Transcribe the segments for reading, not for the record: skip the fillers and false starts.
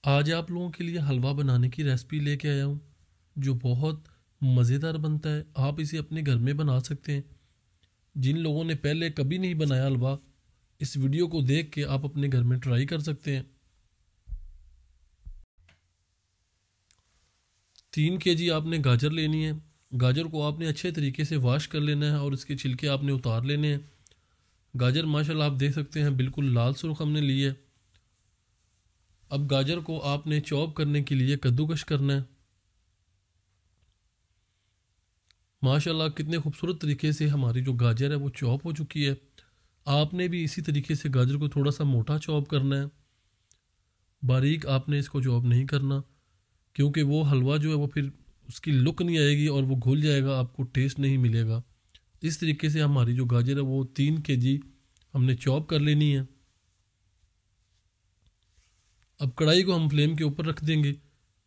آج آپ لوگوں کے لیے حلوہ بنانے کی ریسپی لے کے آیا ہوں جو بہت مزیدار بنتا ہے۔ آپ اسے اپنے گھر میں بنا سکتے ہیں۔ جن لوگوں نے پہلے کبھی نہیں بنایا حلوہ، اس ویڈیو کو دیکھ کے آپ اپنے گھر میں ٹرائی کر سکتے ہیں۔ 3 kg آپ نے گاجر لینی ہے۔ گاجر کو آپ نے اچھے طریقے سے واش کر لینا ہے اور اس کے چھلکے آپ نے اتار لینے ہیں۔ گاجر ماشاءاللہ آپ دیکھ سکتے ہیں بالکل لال سرخ ہم نے لی ہے۔ اب گاجر کو آپ نے چاپ کرنے کے لیے کدوکش کرنا ہے۔ ماشاءاللہ کتنے خوبصورت طریقے سے ہماری جو گاجر ہے وہ چاپ ہو چکی ہے۔ آپ نے بھی اسی طریقے سے گاجر کو تھوڑا سا موٹا چاپ کرنا ہے، باریک آپ نے اس کو چاپ نہیں کرنا، کیونکہ وہ حلوہ جو ہے وہ پھر اس کی لک نہیں آئے گی اور وہ گھل جائے گا، آپ کو ٹیسٹ نہیں ملے گا۔ اس طریقے سے ہماری جو گاجر ہے وہ 3 kg ہم نے چاپ کر لینی ہے۔ اب کڑھائی کو ہم فلیم کے اوپر رکھ دیں گے۔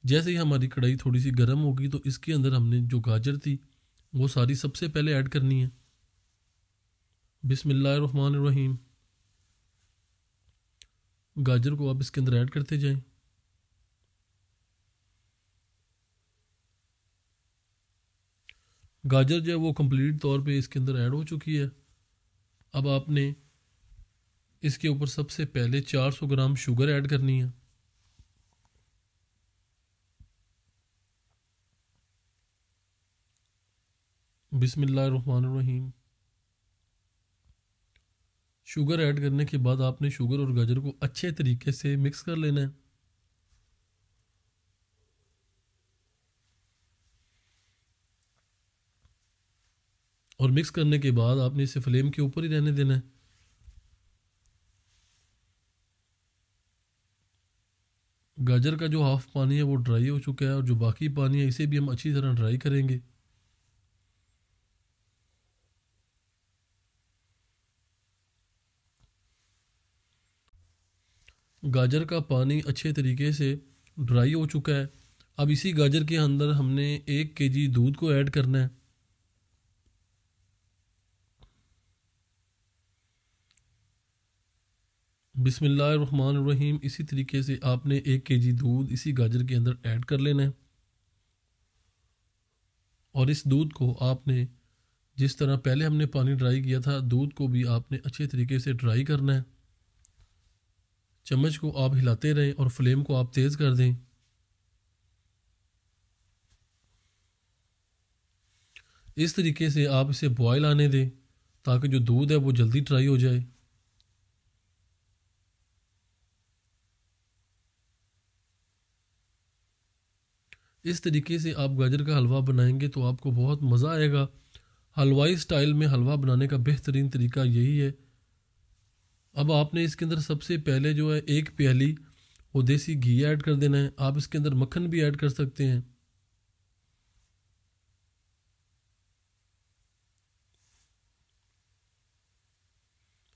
جیسے ہی ہماری کڑھائی تھوڑی سی گرم ہوگی تو اس کے اندر ہم نے جو گاجر تھی وہ ساری سب سے پہلے ایڈ کرنی ہے۔ بسم اللہ الرحمن الرحیم۔ گاجر کو آپ اس کے اندر ایڈ کرتے جائیں۔ گاجر جو ہے وہ کمپلیٹ طور پہ اس کے اندر ایڈ ہو چکی ہے۔ اب آپ نے اس کے اوپر سب سے پہلے 400 گرام شوگر ایڈ کرنی ہے۔ بسم اللہ الرحمن الرحیم۔ شوگر ایڈ کرنے کے بعد آپ نے شوگر اور گاجر کو اچھے طریقے سے مکس کر لینا ہے۔ اور مکس کرنے کے بعد آپ نے اسے فلیم کے اوپر ہی رہنے دینا ہے۔ گاجر کا جو ہاف پانی ہے وہ ڈرائی ہو چکا ہے اور جو باقی پانی ہے اسے بھی ہم اچھی طرح ڈرائی کریں گے۔ گاجر کا پانی اچھے طریقے سے ڈرائی ہو چکا ہے۔ اب اسی گاجر کے اندر ہم نے 1 kg دودھ کو ایڈ کرنا ہے۔ بسم اللہ الرحمن الرحیم۔ اسی طریقے سے آپ نے 1 kg دودھ اسی گاجر کے اندر ایڈ کر لینا ہے، اور اس دودھ کو آپ نے جس طرح پہلے ہم نے پانی ڈرائی کیا تھا، دودھ کو بھی آپ نے اچھے طریقے سے ڈرائی کرنا ہے۔ چمچ کو آپ ہلاتے رہیں اور فلیم کو آپ تیز کر دیں۔ اس طریقے سے آپ اسے بوائل آنے دیں تاکہ جو دودھ ہے وہ جلدی ڈرائی ہو جائے۔ اس طریقے سے آپ گاجر کا حلوہ بنائیں گے تو آپ کو بہت مزہ آئے گا۔ حلوائی سٹائل میں حلوہ بنانے کا بہترین طریقہ یہی ہے۔ اب آپ نے اس کے اندر سب سے پہلے جو ہے 1 پیالی وہ دیسی گھی ایڈ کر دینا ہے۔ آپ اس کے اندر مکھن بھی ایڈ کر سکتے ہیں۔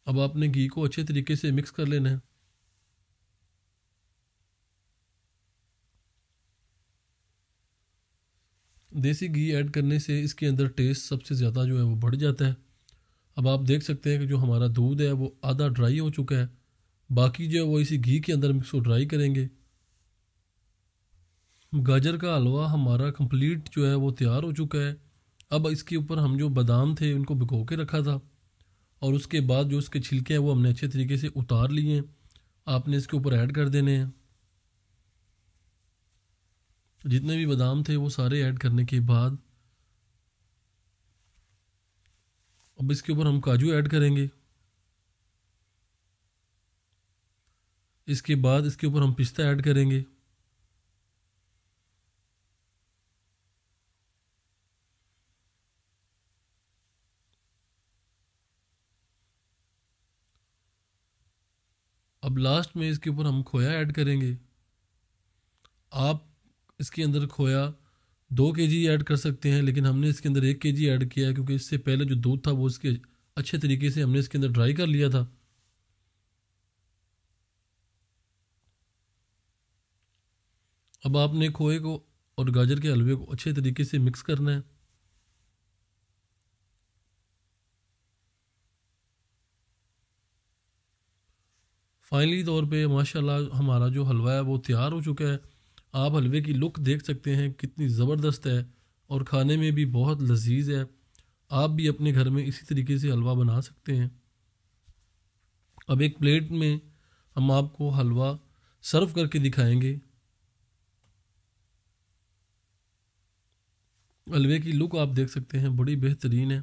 اب آپ نے گھی کو اچھے طریقے سے مکس کر لینا ہے۔ دیسی گھی ایڈ کرنے سے اس کے اندر ٹیسٹ سب سے زیادہ جو ہے وہ بڑھ جاتا ہے۔ اب آپ دیکھ سکتے ہیں کہ جو ہمارا دودھ ہے وہ آدھا ڈرائی ہو چکا ہے، باقی جو ہے وہ اسی گھی کے اندر مکس کو ڈرائی کریں گے۔ گاجر کا حلوہ ہمارا کمپلیٹ جو ہے وہ تیار ہو چکا ہے۔ اب اس کے اوپر ہم جو بادام تھے ان کو بھگو کے رکھا تھا، اور اس کے بعد جو اس کے چھلکے ہیں وہ ہم نے اچھے طریقے سے اتار لیے ہیں۔ آپ نے اس کے اوپر ایڈ کر دینے ہیں۔ جتنے بھی بادام تھے وہ سارے ایڈ کرنے کے بعد اب اس کے اوپر ہم کاجو ایڈ کریں گے۔ اس کے بعد اس کے اوپر ہم پستہ ایڈ کریں گے۔ اب لاسٹ میں اس کے اوپر ہم کھویا ایڈ کریں گے۔ آپ اس کے اندر کھویا 2 kg ایڈ کر سکتے ہیں، لیکن ہم نے اس کے اندر 1 kg ایڈ کیا ہے کیونکہ اس سے پہلے جو دودھ تھا وہ اس کے اچھے طریقے سے ہم نے اس کے اندر ڈرائی کر لیا تھا۔ اب آپ نے کھوئے کو اور گاجر کے حلوے کو اچھے طریقے سے مکس کرنا ہے۔ فائنلی طور پہ ماشاءاللہ ہمارا جو حلوہ ہے وہ تیار ہو چکا ہے۔ آپ حلوے کی لک دیکھ سکتے ہیں کتنی زبردست ہے اور کھانے میں بھی بہت لذیذ ہے۔ آپ بھی اپنے گھر میں اسی طریقے سے حلوہ بنا سکتے ہیں۔ اب ایک پلیٹ میں ہم آپ کو حلوہ سرو کر کے دکھائیں گے۔ حلوے کی لک آپ دیکھ سکتے ہیں بڑی بہترین ہے۔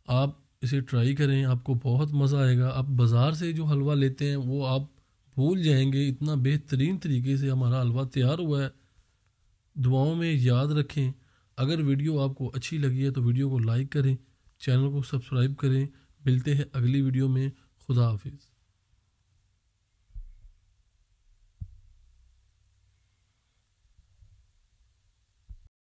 آپ اسے ٹرائی کریں، آپ کو بہت مزہ آئے گا۔ آپ بازار سے جو حلوہ لیتے ہیں وہ آپ بھول جائیں گے، اتنا بہترین طریقے سے ہمارا حلوہ تیار ہوا ہے۔ دعاؤں میں یاد رکھیں۔ اگر ویڈیو آپ کو اچھی لگی ہے تو ویڈیو کو لائک کریں، چینل کو سبسکرائب کریں۔ ملتے ہیں اگلی ویڈیو میں۔ خدا حافظ۔